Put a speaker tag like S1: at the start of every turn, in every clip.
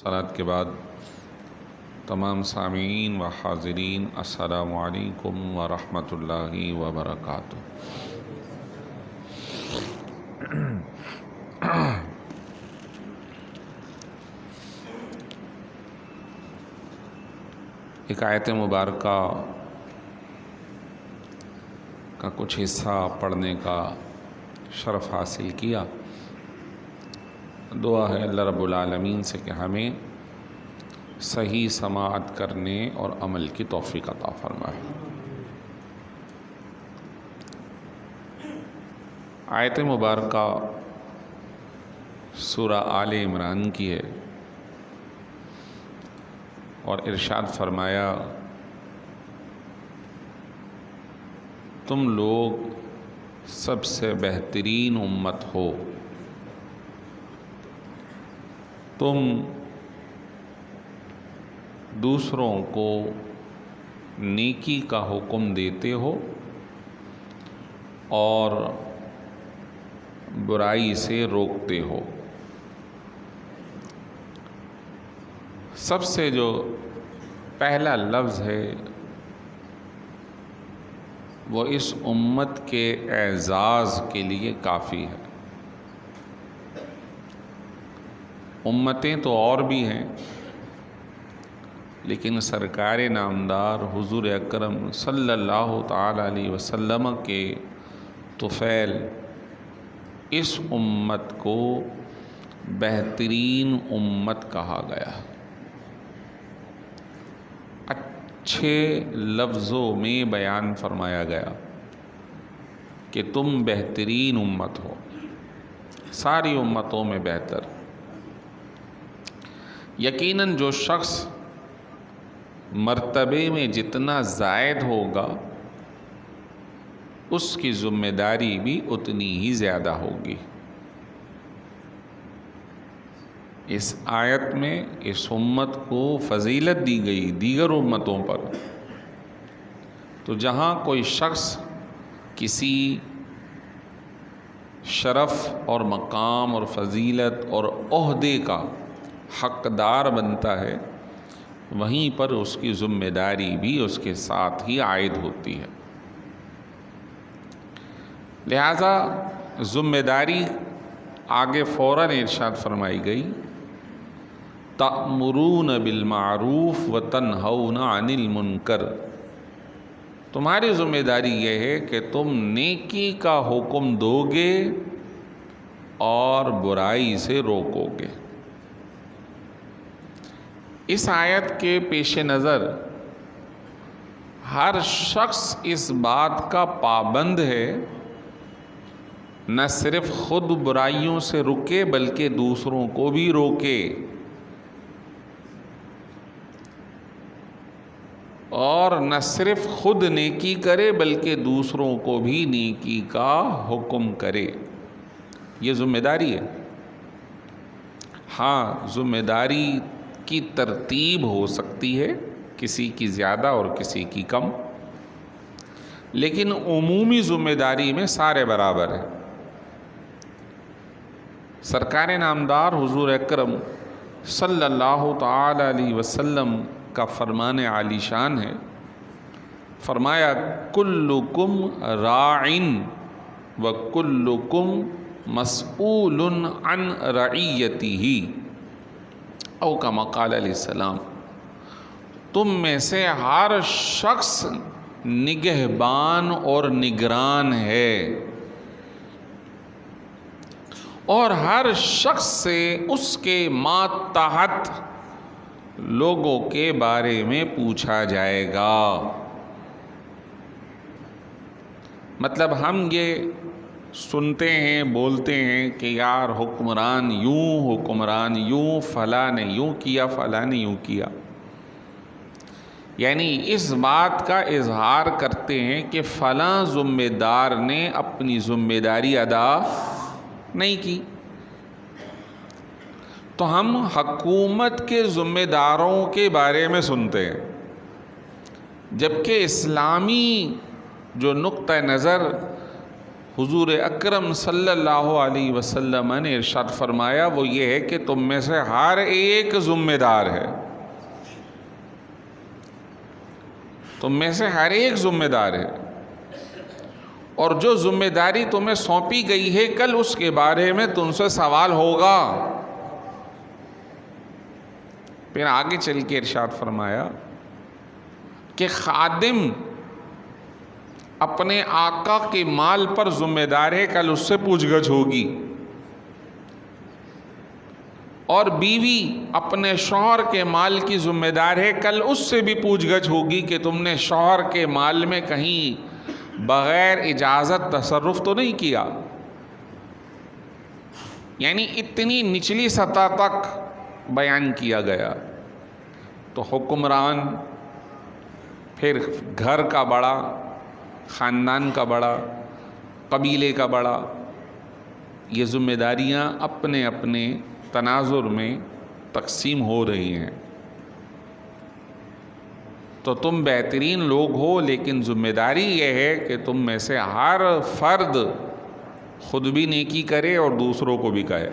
S1: صلاۃ کے بعد تمام سامعین و حاضرین السلام علیکم ورحمۃ اللہ وبرکاتہ۔ ایک آیت مبارکہ کا کچھ حصہ پڑھنے کا شرف حاصل کیا۔ دعا ہے اللہ رب العالمین سے کہ ہمیں صحیح سماعت کرنے اور عمل کی توفیق عطا فرمائے۔ آیت مبارکہ سورہ آل عمران کی ہے اور ارشاد فرمایا تم لوگ سب سے بہترین امت ہو، تم دوسروں کو نیکی کا حکم دیتے ہو اور برائی سے روکتے ہو۔ سب سے جو پہلا لفظ ہے وہ اس امت کے اعزاز کے لیے کافی ہے۔ امتیں تو اور بھی ہیں، لیکن سرکار نامدار حضور اکرم صلی اللہ تعالی علیہ وسلم کے طفیل اس امت کو بہترین امت کہا گیا۔ اچھے لفظوں میں بیان فرمایا گیا کہ تم بہترین امت ہو، ساری امتوں میں بہتر۔ یقیناً جو شخص مرتبے میں جتنا زائد ہوگا اس کی ذمہ داری بھی اتنی ہی زیادہ ہوگی۔ اس آیت میں اس امت کو فضیلت دی گئی دیگر امتوں پر، تو جہاں کوئی شخص کسی شرف اور مقام اور فضیلت اور عہدے کا حقدار بنتا ہے، وہیں پر اس کی ذمہ داری بھی اس کے ساتھ ہی عائد ہوتی ہے۔ لہذا ذمہ داری آگے فوراً ارشاد فرمائی گئی، تأمرون بالمعروف وتنہون عن المنکر۔ تمہاری ذمہ داری یہ ہے کہ تم نیکی کا حکم دو گے اور برائی سے روکو گے۔ اس آیت کے پیش نظر ہر شخص اس بات کا پابند ہے نہ صرف خود برائیوں سے رکے بلکہ دوسروں کو بھی روکے، اور نہ صرف خود نیکی کرے بلکہ دوسروں کو بھی نیکی کا حکم کرے۔ یہ ذمہ داری ہے۔ ہاں، ذمہ داری کی ترتیب ہو سکتی ہے، کسی کی زیادہ اور کسی کی کم، لیکن عمومی ذمہ داری میں سارے برابر ہیں۔ سرکار نامدار حضور اکرم صلی اللہ تعالی علیہ وسلم کا فرمان عالی شان ہے، فرمایا کلکم راعٍ وکلکم مسئول عن رعیتہ، او کما قال علیہ السلام، تم میں سے ہر شخص نگہبان اور نگران ہے، اور ہر شخص سے اس کے ماتحت لوگوں کے بارے میں پوچھا جائے گا۔ مطلب ہم یہ سنتے ہیں، بولتے ہیں کہ یار حکمران یوں، فلاں نے یوں کیا، فلاں نے یوں کیا، یعنی اس بات کا اظہار کرتے ہیں کہ فلاں ذمہ دار نے اپنی ذمہ داری ادا نہیں کی۔ تو ہم حکومت کے ذمہ داروں کے بارے میں سنتے ہیں، جبکہ اسلامی جو نقطہ نظر حضور اکرم صلی اللہ علیہ وسلم نے ارشاد فرمایا وہ یہ ہے کہ تم میں سے ہر ایک ذمہ دار ہے، تم میں سے ہر ایک ذمہ دار ہے، اور جو ذمہ داری تمہیں سونپی گئی ہے کل اس کے بارے میں تم سے سوال ہوگا۔ پھر آگے چل کے ارشاد فرمایا کہ خادم اپنے آقا کے مال پر ذمہ دار ہے، کل اس سے پوچھ گچھ ہوگی، اور بیوی اپنے شوہر کے مال کی ذمہ دار ہے، کل اس سے بھی پوچھ گچھ ہوگی کہ تم نے شوہر کے مال میں کہیں بغیر اجازت تصرف تو نہیں کیا۔ یعنی اتنی نچلی سطح تک بیان کیا گیا۔ تو حکمران، پھر گھر کا بڑا، خاندان کا بڑا، قبیلے کا بڑا، یہ ذمہ داریاں اپنے اپنے تناظر میں تقسیم ہو رہی ہیں۔ تو تم بہترین لوگ ہو، لیکن ذمہ داری یہ ہے کہ تم میں سے ہر فرد خود بھی نیکی کرے اور دوسروں کو بھی کہے،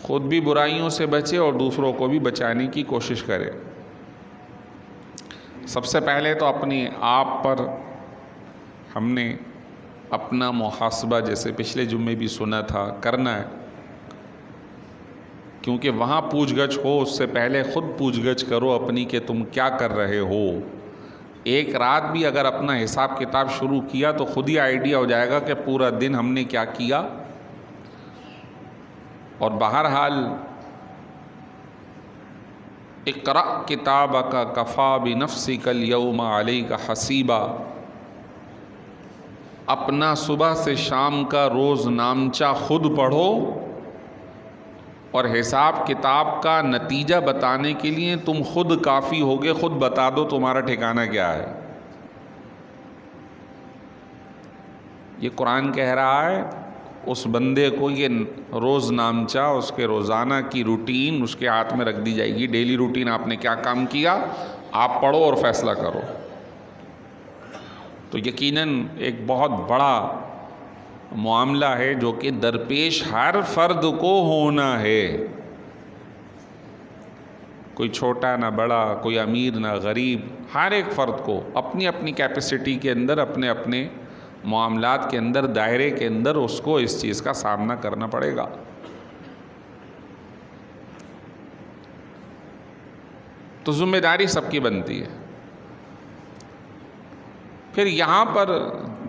S1: خود بھی برائیوں سے بچے اور دوسروں کو بھی بچانے کی کوشش کرے۔ سب سے پہلے تو اپنی آپ پر ہم نے اپنا محاسبہ، جیسے پچھلے جمعے بھی سنا تھا، کرنا ہے، کیونکہ وہاں پوچھ گچھ ہو اس سے پہلے خود پوچھ گچھ کرو اپنی کہ تم کیا کر رہے ہو۔ ایک رات بھی اگر اپنا حساب کتاب شروع کیا تو خود ہی آئیڈیا ہو جائے گا کہ پورا دن ہم نے کیا کیا۔ اور بہرحال اقرأ کتابک کفی بنفسک اليوم علیک حسیبا، اپنا صبح سے شام کا روز نامچہ خود پڑھو، اور حساب کتاب کا نتیجہ بتانے کے لیے تم خود کافی ہوگے۔ خود بتا دو تمہارا ٹھکانہ کیا ہے۔ یہ قرآن کہہ رہا ہے اس بندے کو یہ روز نامچہ، اس کے روزانہ کی روٹین اس کے ہاتھ میں رکھ دی جائے گی۔ ڈیلی روٹین آپ نے کیا کام کیا آپ پڑھو اور فیصلہ کرو۔ تو یقیناً ایک بہت بڑا معاملہ ہے جو کہ درپیش ہر فرد کو ہونا ہے، کوئی چھوٹا نہ بڑا، کوئی امیر نہ غریب، ہر ایک فرد کو اپنی اپنی کیپیسٹی کے اندر، اپنے اپنے معاملات کے اندر، دائرے کے اندر اس کو اس چیز کا سامنا کرنا پڑے گا۔ تو ذمہ داری سب کی بنتی ہے۔ پھر یہاں پر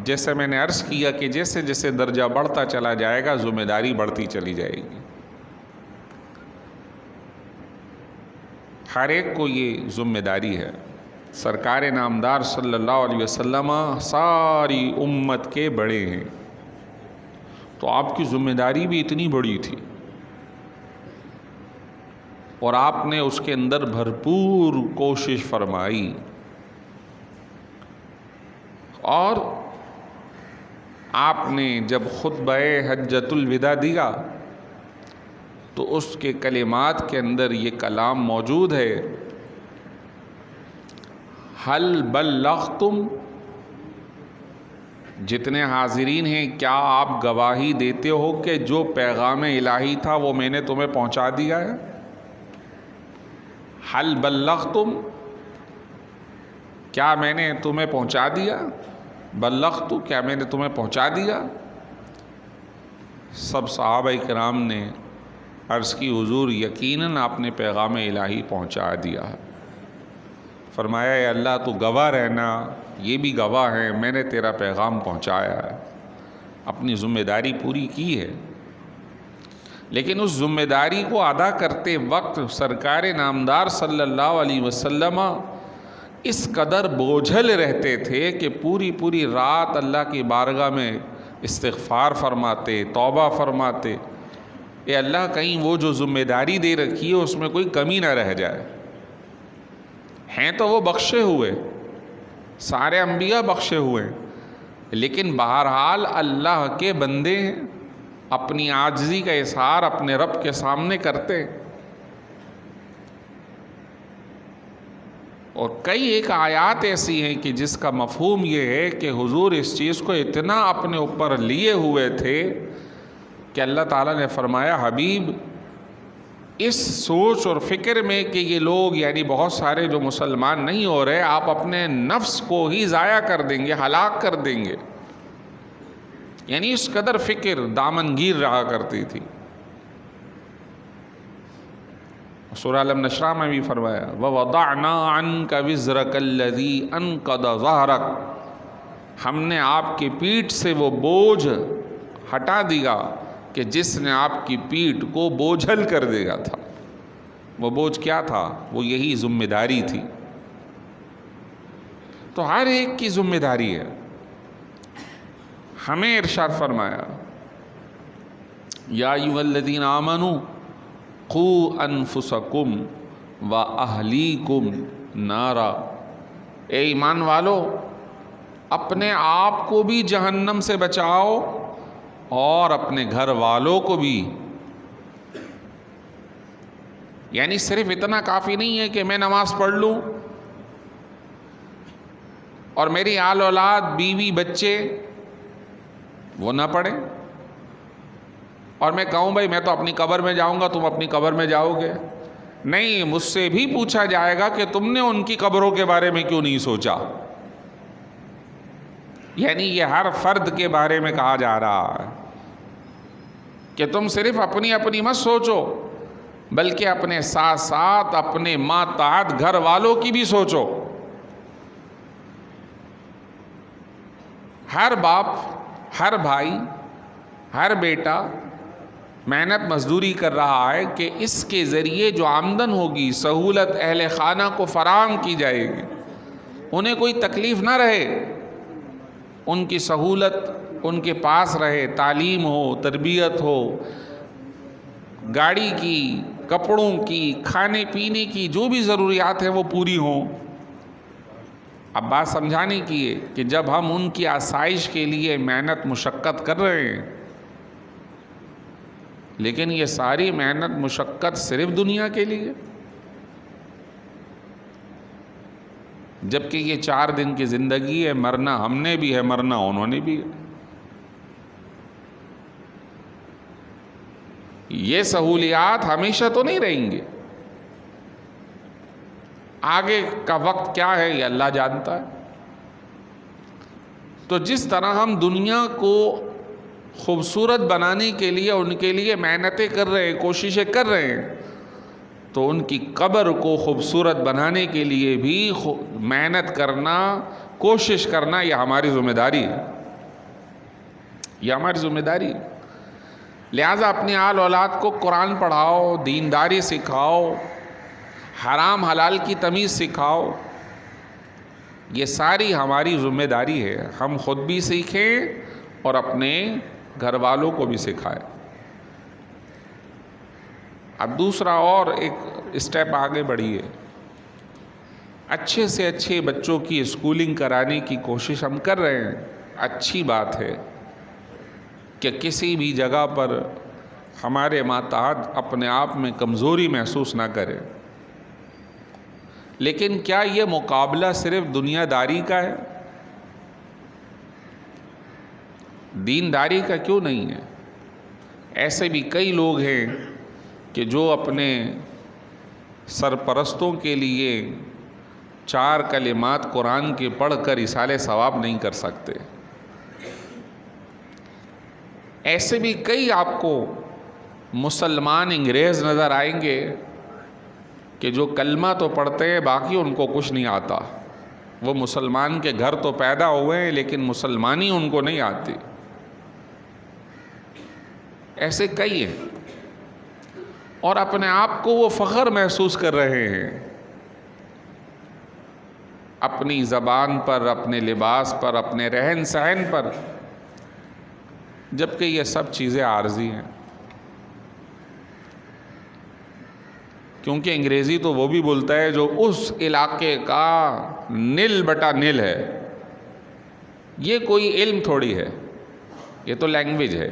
S1: جیسے میں نے عرض کیا کہ جیسے جیسے درجہ بڑھتا چلا جائے گا ذمہ داری بڑھتی چلی جائے گی۔ ہر ایک کو یہ ذمہ داری ہے۔ سرکار نامدار صلی اللہ علیہ وسلم ساری امت کے بڑے ہیں، تو آپ کی ذمہ داری بھی اتنی بڑی تھی، اور آپ نے اس کے اندر بھرپور کوشش فرمائی، اور آپ نے جب خطبہ حجۃ الوداع دیا تو اس کے کلمات کے اندر یہ کلام موجود ہے، حل بلغتم، جتنے حاضرین ہیں کیا آپ گواہی دیتے ہو کہ جو پیغام الہی تھا وہ میں نے تمہیں پہنچا دیا ہے؟ حل بلغتم، کیا میں نے تمہیں پہنچا دیا؟ بلغت، کیا میں نے تمہیں پہنچا دیا؟ سب صحابہ کرام نے عرض کی حضور یقیناً آپ نے پیغام الہی پہنچا دیا۔ فرمایا اے اللہ تو گواہ رہنا، یہ بھی گواہ ہیں میں نے تیرا پیغام پہنچایا ہے، اپنی ذمہ داری پوری کی ہے۔ لیکن اس ذمہ داری کو ادا کرتے وقت سرکار نامدار صلی اللہ علیہ وسلم اس قدر بوجھل رہتے تھے کہ پوری پوری رات اللہ کی بارگاہ میں استغفار فرماتے، توبہ فرماتے، اے اللہ کہیں وہ جو ذمہ داری دے رکھی ہے اس میں کوئی کمی نہ رہ جائے۔ ہیں تو وہ بخشے ہوئے، سارے انبیاء بخشے ہوئے، لیکن بہرحال اللہ کے بندے ہیں، اپنی عاجزی کا اظہار اپنے رب کے سامنے کرتے، اور کئی ایک آیات ایسی ہیں کہ جس کا مفہوم یہ ہے کہ حضور اس چیز کو اتنا اپنے اوپر لیے ہوئے تھے کہ اللہ تعالیٰ نے فرمایا حبیب اس سوچ اور فکر میں کہ یہ لوگ یعنی بہت سارے جو مسلمان نہیں ہو رہے، آپ اپنے نفس کو ہی ضائع کر دیں گے، ہلاک کر دیں گے، یعنی اس قدر فکر دامنگیر رہا کرتی تھی۔ سورہ الم نشرح میں بھی فرمایا وَوَضَعْنَا عَنْكَ وِزْرَكَ الَّذِي أَنْقَضَ ظَهْرَكَ، ہم نے آپ کی پیٹھ سے وہ بوجھ ہٹا دیا کہ جس نے آپ کی پیٹھ کو بوجھل کر دیا تھا۔ وہ بوجھ کیا تھا؟ وہ یہی ذمہ داری تھی۔ تو ہر ایک کی ذمہ داری ہے۔ ہمیں ارشاد فرمایا یا ایھا الذین آمنوا قوا انفسکم واہلیکم نارا، اے ایمان والو اپنے آپ کو بھی جہنم سے بچاؤ اور اپنے گھر والوں کو بھی۔ یعنی صرف اتنا کافی نہیں ہے کہ میں نماز پڑھ لوں اور میری آل اولاد بیوی بچے وہ نہ پڑھیں، اور میں کہوں بھائی میں تو اپنی قبر میں جاؤں گا، تم اپنی قبر میں جاؤ گے۔ نہیں، مجھ سے بھی پوچھا جائے گا کہ تم نے ان کی قبروں کے بارے میں کیوں نہیں سوچا۔ یعنی یہ ہر فرد کے بارے میں کہا جا رہا ہے کہ تم صرف اپنی اپنی مت سوچو، بلکہ اپنے ساتھ ساتھ اپنے ماتحت گھر والوں کی بھی سوچو۔ ہر باپ، ہر بھائی، ہر بیٹا محنت مزدوری کر رہا ہے کہ اس کے ذریعے جو آمدن ہوگی سہولت اہل خانہ کو فراہم کی جائے گی، انہیں کوئی تکلیف نہ رہے، ان کی سہولت ان کے پاس رہے، تعلیم ہو، تربیت ہو، گاڑی کی، کپڑوں کی، کھانے پینے کی جو بھی ضروریات ہیں وہ پوری ہوں۔ اب بات سمجھانے کی ہے کہ جب ہم ان کی آسائش کے لیے محنت مشقت کر رہے ہیں، لیکن یہ ساری محنت مشقت صرف دنیا کے لیے، جبکہ یہ 4 دن کی زندگی ہے، مرنا ہم نے بھی ہے، مرنا انہوں نے بھی ہے۔ یہ سہولیات ہمیشہ تو نہیں رہیں گے، آگے کا وقت کیا ہے یہ اللہ جانتا ہے۔ تو جس طرح ہم دنیا کو خوبصورت بنانے کے لیے ان کے لیے محنتیں کر رہے ہیں، کوششیں کر رہے ہیں، تو ان کی قبر کو خوبصورت بنانے کے لیے بھی محنت کرنا، کوشش کرنا، یہ ہماری ذمہ داری ہے، یہ ہماری ذمہ داری ہے۔ لہٰذا اپنی آل اولاد کو قرآن پڑھاؤ، دینداری سکھاؤ، حرام حلال کی تمیز سکھاؤ، یہ ساری ہماری ذمہ داری ہے۔ ہم خود بھی سیکھیں اور اپنے گھر والوں کو بھی سکھائیں۔ اب دوسرا اور ایک اسٹیپ آگے بڑھیے، اچھے سے اچھے بچوں کی اسکولنگ کرانے کی کوشش ہم کر رہے ہیں، اچھی بات ہے کہ کسی بھی جگہ پر ہمارے ماتحت اپنے آپ میں کمزوری محسوس نہ کرے، لیکن کیا یہ مقابلہ صرف دنیا داری کا ہے؟ دینداری کا کیوں نہیں ہے؟ ایسے بھی کئی لوگ ہیں کہ جو اپنے سرپرستوں کے لیے 4 کلمات قرآن کے پڑھ کر ایصال ثواب نہیں کر سکتے۔ ایسے بھی کئی آپ کو مسلمان انگریز نظر آئیں گے کہ جو کلمہ تو پڑھتے ہیں، باقی ان کو کچھ نہیں آتا۔ وہ مسلمان کے گھر تو پیدا ہوئے ہیں لیکن مسلمانی ان کو نہیں آتی۔ ایسے کئی ہیں، اور اپنے آپ کو وہ فخر محسوس کر رہے ہیں اپنی زبان پر، اپنے لباس پر، اپنے رہن سہن پر، جبکہ یہ سب چیزیں عارضی ہیں۔ کیونکہ انگریزی تو وہ بھی بولتا ہے جو اس علاقے کا نل بٹا نل ہے، یہ کوئی علم تھوڑی ہے، یہ تو لینگویج ہے۔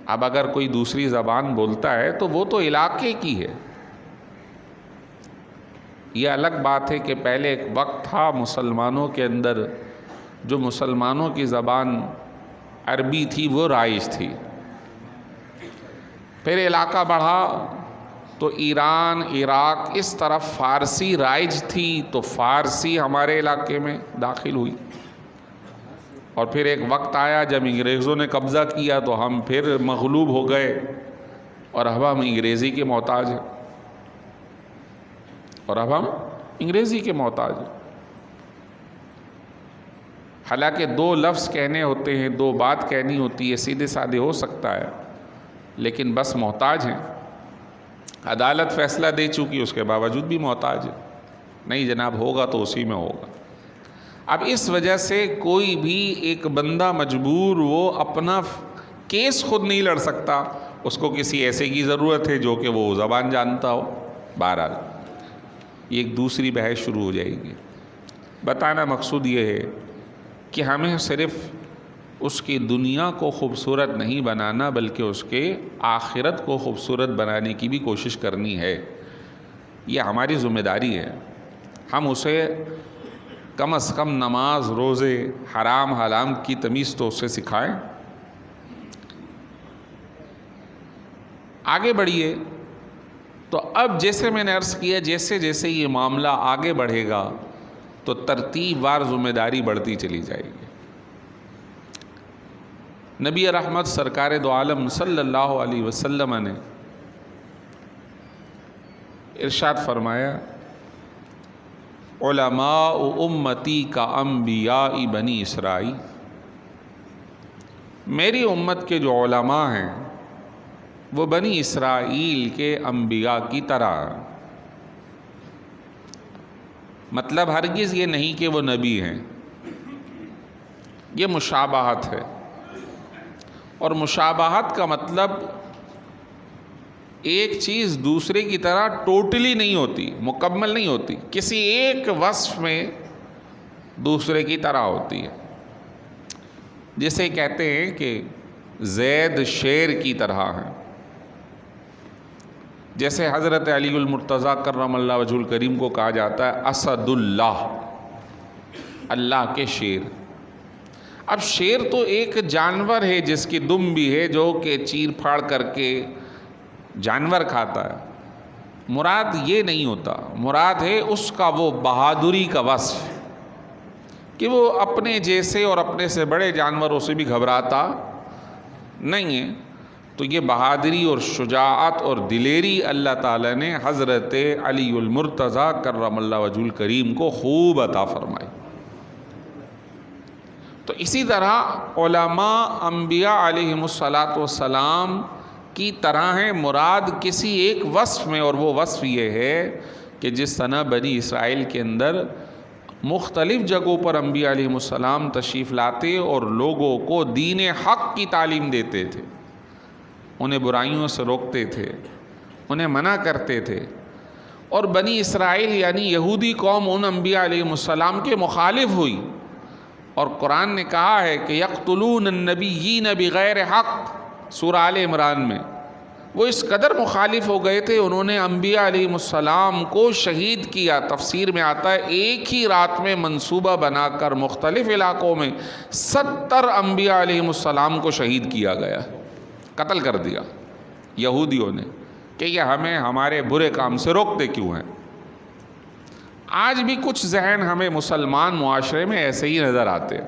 S1: اب اگر کوئی دوسری زبان بولتا ہے تو وہ تو علاقے کی ہے، یہ الگ بات ہے کہ پہلے ایک وقت تھا مسلمانوں کے اندر جو مسلمانوں کی زبان عربی تھی وہ رائج تھی، پھر علاقہ بڑھا تو ایران، عراق، اس طرف فارسی رائج تھی تو فارسی ہمارے علاقے میں داخل ہوئی، اور پھر ایک وقت آیا جب انگریزوں نے قبضہ کیا تو ہم پھر مغلوب ہو گئے اور اب ہم انگریزی کے محتاج ہیں، حالانکہ دو لفظ کہنے ہوتے ہیں، دو بات کہنی ہوتی ہے، سیدھے سادے ہو سکتا ہے، لیکن بس محتاج ہیں۔ عدالت فیصلہ دے چکی، اس کے باوجود بھی محتاج ہے، نہیں جناب ہوگا تو اسی میں ہوگا۔ اب اس وجہ سے کوئی بھی ایک بندہ مجبور وہ اپنا کیس خود نہیں لڑ سکتا، اس کو کسی ایسے کی ضرورت ہے جو کہ وہ زبان جانتا ہو۔ بہرحال یہ ایک دوسری بحث شروع ہو جائے گی۔ بتانا مقصود یہ ہے کہ ہمیں صرف اس کی دنیا کو خوبصورت نہیں بنانا بلکہ اس کے آخرت کو خوبصورت بنانے کی بھی کوشش کرنی ہے، یہ ہماری ذمہ داری ہے۔ ہم اسے کم از کم نماز، روزے، حرام حلال کی تمیز تو اسے سکھائیں۔ آگے بڑھیے تو اب جیسے میں نے عرض کیا، جیسے جیسے یہ معاملہ آگے بڑھے گا تو ترتیب وار ذمہ داری بڑھتی چلی جائے گی۔ نبی رحمت سرکار دو عالم صلی اللہ علیہ وسلم نے ارشاد فرمایا، علماء امتی کا انبیاء بنی اسرائیل، میری امت کے جو علماء ہیں وہ بنی اسرائیل کے انبیاء کی طرح، مطلب ہرگز یہ نہیں کہ وہ نبی ہیں، یہ مشابہت ہے، اور مشابہت کا مطلب ایک چیز دوسرے کی طرح ٹوٹلی نہیں ہوتی، مکمل نہیں ہوتی، کسی ایک وصف میں دوسرے کی طرح ہوتی ہے۔ جسے کہتے ہیں کہ زید شیر کی طرح ہے، جیسے حضرت علی المرتضیٰ کرم اللہ وجہ الکریم کو کہا جاتا ہے اسد اللہ، اللہ کے شیر۔ اب شیر تو ایک جانور ہے جس کی دم بھی ہے جو کہ چیر پھاڑ کر کے جانور کھاتا ہے، مراد یہ نہیں ہوتا، مراد ہے اس کا وہ بہادری کا وصف کہ وہ اپنے جیسے اور اپنے سے بڑے جانوروں سے بھی گھبراتا نہیں ہے۔ تو یہ بہادری اور شجاعت اور دلیری اللہ تعالیٰ نے حضرت علی المرتضیٰ کرم اللہ وجہ الکریم کو خوب عطا فرمائی۔ تو اسی طرح علماء انبیاء علیہم السلام کی طرح ہیں، مراد کسی ایک وصف میں، اور وہ وصف یہ ہے کہ جس طرح بنی اسرائیل کے اندر مختلف جگہوں پر انبیاء علیہم السلام تشریف لاتے اور لوگوں کو دین حق کی تعلیم دیتے تھے، انہیں برائیوں سے روکتے تھے، انہیں منع کرتے تھے، اور بنی اسرائیل یعنی یہودی قوم ان انبیاء علیہم السلام کے مخالف ہوئی، اور قرآن نے کہا ہے کہ یقتلون النبیین بغیر حق، سورہ آل عمران میں، وہ اس قدر مخالف ہو گئے تھے، انہوں نے انبیاء علیہ السلام کو شہید کیا۔ تفسیر میں آتا ہے ایک ہی رات میں منصوبہ بنا کر مختلف علاقوں میں 70 انبیاء علیہ السلام کو شہید کیا گیا، قتل کر دیا یہودیوں نے، کہ یہ ہمیں ہمارے برے کام سے روکتے کیوں ہیں۔ آج بھی کچھ ذہن ہمیں مسلمان معاشرے میں ایسے ہی نظر آتے ہیں،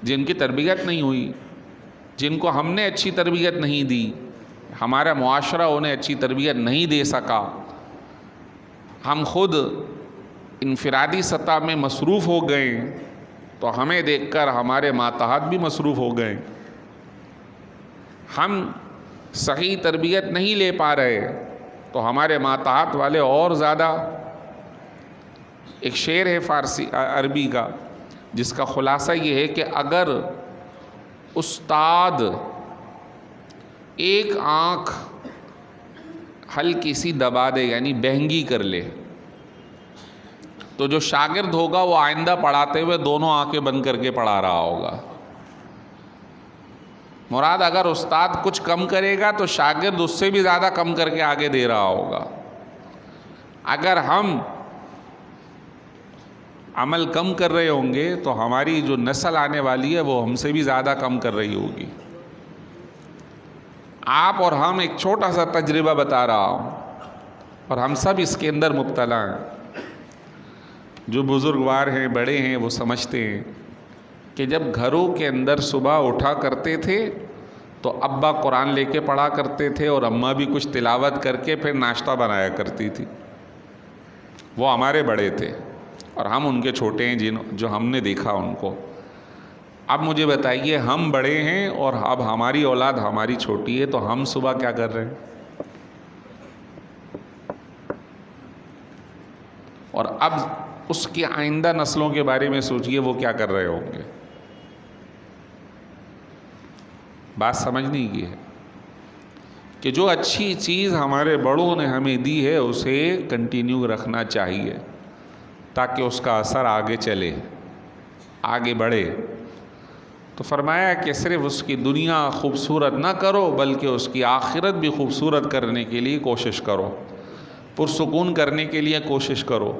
S1: جن کی تربیت نہیں ہوئی، جن کو ہم نے اچھی تربیت نہیں دی، ہمارا معاشرہ انہیں اچھی تربیت نہیں دے سکا، ہم خود انفرادی سطح میں مصروف ہو گئے تو ہمیں دیکھ کر ہمارے ماتحت بھی مصروف ہو گئے، ہم صحیح تربیت نہیں لے پا رہے تو ہمارے ماتحت والے اور زیادہ۔ ایک شعر ہے فارسی عربی کا جس کا خلاصہ یہ ہے کہ اگر استاد ایک آنکھ ہلکی سی دبا دے یعنی بہنگی کر لے تو جو شاگرد ہوگا وہ آئندہ پڑھاتے ہوئے دونوں آنکھیں بند کر کے پڑھا رہا ہوگا۔ مراد اگر استاد کچھ کم کرے گا تو شاگرد اس سے بھی زیادہ کم کر کے آگے دے رہا ہوگا۔ اگر ہم عمل کم کر رہے ہوں گے تو ہماری جو نسل آنے والی ہے وہ ہم سے بھی زیادہ کم کر رہی ہوگی. آپ اور ہم ایک چھوٹا سا تجربہ بتا رہا ہوں اور ہم سب اس کے اندر مبتلا ہیں. جو بزرگوار ہیں، بڑے ہیں، وہ سمجھتے ہیں کہ جب گھروں کے اندر صبح اٹھا کرتے تھے تو ابا قرآن لے کے پڑھا کرتے تھے اور اماں بھی کچھ تلاوت کر کے پھر ناشتہ بنایا کرتی تھی. وہ ہمارے بڑے تھے اور ہم ان کے چھوٹے ہیں جو ہم نے دیکھا ان کو. اب مجھے بتائیے، ہم بڑے ہیں اور اب ہماری اولاد ہماری چھوٹی ہے تو ہم صبح کیا کر رہے ہیں؟ اور اب اس کی آئندہ نسلوں کے بارے میں سوچئے وہ کیا کر رہے ہوں گے. بات سمجھنے کی ہے کہ جو اچھی چیز ہمارے بڑوں نے ہمیں دی ہے اسے کنٹینیو رکھنا چاہیے تاکہ اس کا اثر آگے چلے، آگے بڑھے. تو فرمایا کہ صرف اس کی دنیا خوبصورت نہ کرو بلکہ اس کی آخرت بھی خوبصورت کرنے کے لیے کوشش کرو، پرسکون کرنے کے لیے کوشش کرو.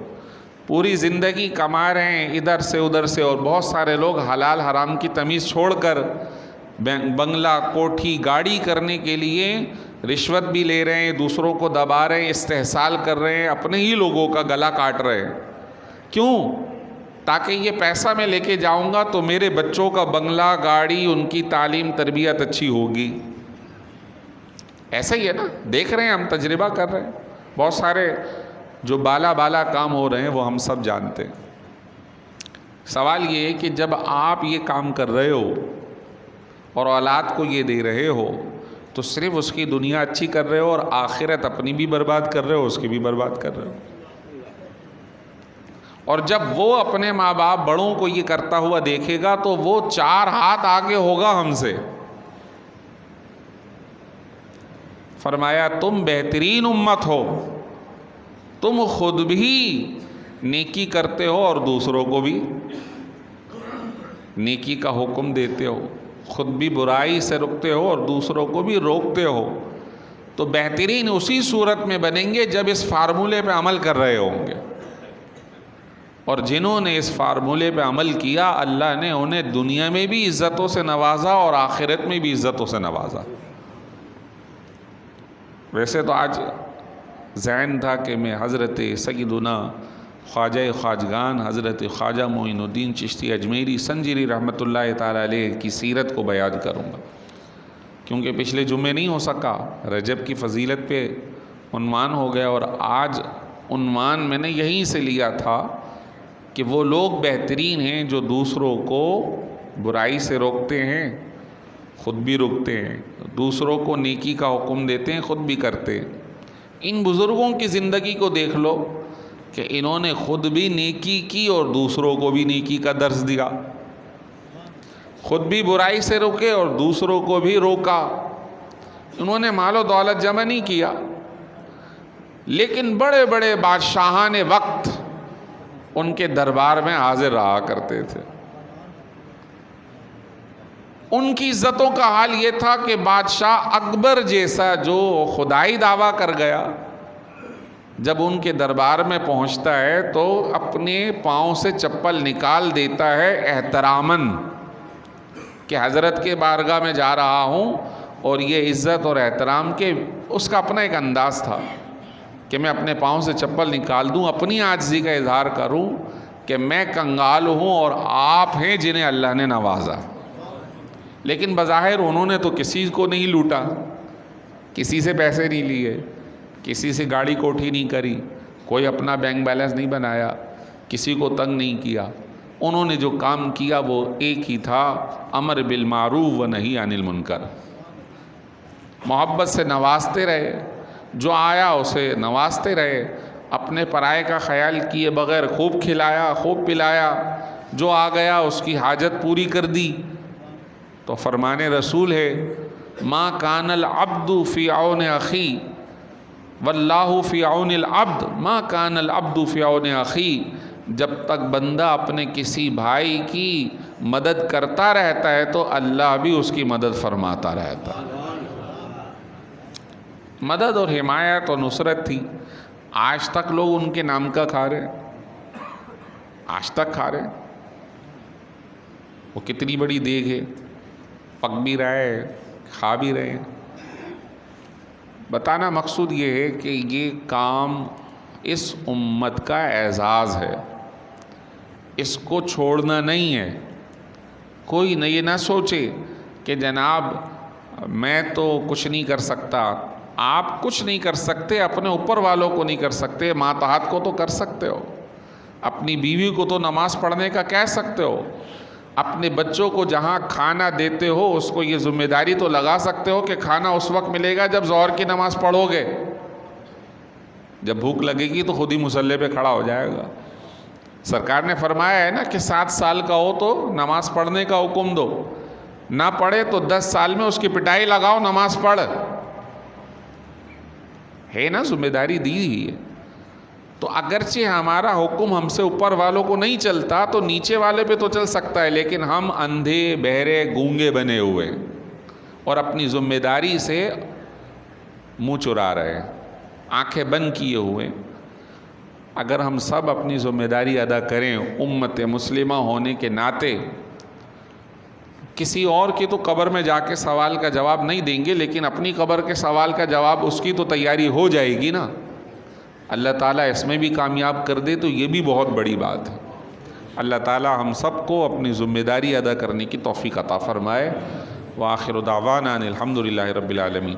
S1: پوری زندگی کما رہے ہیں ادھر سے ادھر سے، اور بہت سارے لوگ حلال حرام کی تمیز چھوڑ کر بنگلہ، کوٹھی، گاڑی کرنے کے لیے رشوت بھی لے رہے ہیں، دوسروں کو دبا رہے ہیں، استحصال کر رہے ہیں، اپنے ہی لوگوں کا گلا کاٹ رہے ہیں. کیوں؟ تاکہ یہ پیسہ میں لے کے جاؤں گا تو میرے بچوں کا بنگلہ، گاڑی، ان کی تعلیم تربیت اچھی ہوگی. ایسا ہی ہے نا، دیکھ رہے ہیں ہم، تجربہ کر رہے ہیں. بہت سارے جو بالا کام ہو رہے ہیں وہ ہم سب جانتے ہیں. سوال یہ ہے کہ جب آپ یہ کام کر رہے ہو اور اولاد کو یہ دے رہے ہو تو صرف اس کی دنیا اچھی کر رہے ہو اور آخرت اپنی بھی برباد کر رہے ہو، اس کی بھی برباد کر رہے ہو. اور جب وہ اپنے ماں باپ بڑوں کو یہ کرتا ہوا دیکھے گا تو وہ 4 ہاتھ آگے ہوگا ہم سے. فرمایا تم بہترین امت ہو، تم خود بھی نیکی کرتے ہو اور دوسروں کو بھی نیکی کا حکم دیتے ہو، خود بھی برائی سے رکتے ہو اور دوسروں کو بھی روکتے ہو. تو بہترین اسی صورت میں بنیں گے جب اس فارمولے پہ عمل کر رہے ہوں گے. اور جنہوں نے اس فارمولے پہ عمل کیا اللہ نے انہیں دنیا میں بھی عزتوں سے نوازا اور آخرت میں بھی عزتوں سے نوازا. ویسے تو آج ذہن تھا کہ میں حضرت سیدنا خواجہ خواجگان حضرت خواجہ معین الدین چشتی اجمیری سنجری رحمۃ اللہ تعالی علیہ کی سیرت کو بیان کروں گا، کیونکہ پچھلے جمعے نہیں ہو سکا. رجب کی فضیلت پہ عنوان ہو گیا اور آج عنوان میں نے یہیں سے لیا تھا کہ وہ لوگ بہترین ہیں جو دوسروں کو برائی سے روکتے ہیں، خود بھی رکتے ہیں، دوسروں کو نیکی کا حکم دیتے ہیں، خود بھی کرتے ہیں. ان بزرگوں کی زندگی کو دیکھ لو کہ انہوں نے خود بھی نیکی کی اور دوسروں کو بھی نیکی کا درس دیا، خود بھی برائی سے روکے اور دوسروں کو بھی روکا. انہوں نے مال و دولت جمع نہیں کیا، لیکن بڑے بڑے بادشاہان وقت ان کے دربار میں حاضر رہا کرتے تھے. ان کی عزتوں کا حال یہ تھا کہ بادشاہ اکبر جیسا جو خدائی دعویٰ کر گیا جب ان کے دربار میں پہنچتا ہے تو اپنے پاؤں سے چپل نکال دیتا ہے احتراماً کہ حضرت کے بارگاہ میں جا رہا ہوں. اور یہ عزت اور احترام کے اس کا اپنا ایک انداز تھا کہ میں اپنے پاؤں سے چپل نکال دوں، اپنی عاجزی کا اظہار کروں کہ میں کنگال ہوں اور آپ ہیں جنہیں اللہ نے نوازا. لیکن بظاہر انہوں نے تو کسی کو نہیں لوٹا، کسی سے پیسے نہیں لیے، کسی سے گاڑی کوٹھی نہیں کری، کوئی اپنا بینک بیلنس نہیں بنایا، کسی کو تنگ نہیں کیا. انہوں نے جو کام کیا وہ ایک ہی تھا، امر بالمعروف و نہی عن المنکر. محبت سے نوازتے رہے، جو آیا اسے نوازتے رہے، اپنے پرائے کا خیال کیے بغیر خوب کھلایا، خوب پلایا، جو آ گیا اس کی حاجت پوری کر دی. تو فرمان رسول ہے ما کان العبد فی عون اخی واللہ فی عون العبد ما کان العبد فی عون اخی. جب تک بندہ اپنے کسی بھائی کی مدد کرتا رہتا ہے تو اللہ بھی اس کی مدد فرماتا رہتا ہے. مدد اور حمایت اور نصرت تھی. آج تک لوگ ان کے نام کا کھا رہے ہیں، آج تک کھا رہے ہیں۔ وہ کتنی بڑی دیگ ہے، پک بھی رہا ہے، کھا بھی رہے ہیں۔ بتانا مقصود یہ ہے کہ یہ کام اس امت کا اعزاز ہے، اس کو چھوڑنا نہیں ہے۔ کوئی یہ نہ سوچے کہ جناب میں تو کچھ نہیں کر سکتا۔ آپ کچھ نہیں کر سکتے، اپنے اوپر والوں کو نہیں کر سکتے، ماتحت کو تو کر سکتے ہو، اپنی بیوی کو تو نماز پڑھنے کا کہہ سکتے ہو، اپنے بچوں کو جہاں کھانا دیتے ہو اس کو یہ ذمہ داری تو لگا سکتے ہو کہ کھانا اس وقت ملے گا جب ظہر کی نماز پڑھو گے۔ جب بھوک لگے گی تو خود ہی مصلی پہ کھڑا ہو جائے گا۔ سرکار نے فرمایا ہے نا کہ 7 سال کا ہو تو نماز پڑھنے کا حکم دو، نہ پڑھے تو 10 سال میں اس کی پٹائی لگاؤ، نماز پڑھ۔ ہے نا ذمہ داری دی ہوئی ہے۔ تو اگرچہ ہمارا حکم ہم سے اوپر والوں کو نہیں چلتا تو نیچے والے پہ تو چل سکتا ہے، لیکن ہم اندھے بہرے گونگے بنے ہوئے اور اپنی ذمہ داری سے منہ چرا رہے ہیں، آنکھیں بند کیے ہوئے۔ اگر ہم سب اپنی ذمہ داری ادا کریں امت مسلمہ ہونے کے ناطے، کسی اور کی تو قبر میں جا کے سوال کا جواب نہیں دیں گے، لیکن اپنی قبر کے سوال کا جواب اس کی تو تیاری ہو جائے گی نا۔ اللہ تعالیٰ اس میں بھی کامیاب کر دے تو یہ بھی بہت بڑی بات ہے۔ اللہ تعالیٰ ہم سب کو اپنی ذمہ داری ادا کرنے کی توفیق عطا فرمائے۔ وآخر دعوانا ان الحمد للہ رب العالمین۔